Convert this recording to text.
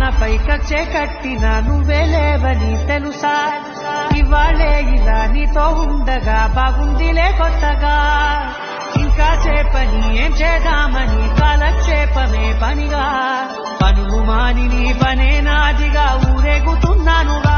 నాపై కచ్చే కట్టినా నువ్వే లేవని తెలుసా ఇవాళే ఇలా నీతో ఉండగా బాగుందిలే కొత్తగా ఇంకా చేపని ఏం చేద్దామని కాలక్షేపమే పనిగా పనులు మాని నీ పనే నాదిగా ఊరేగుతున్నానుగా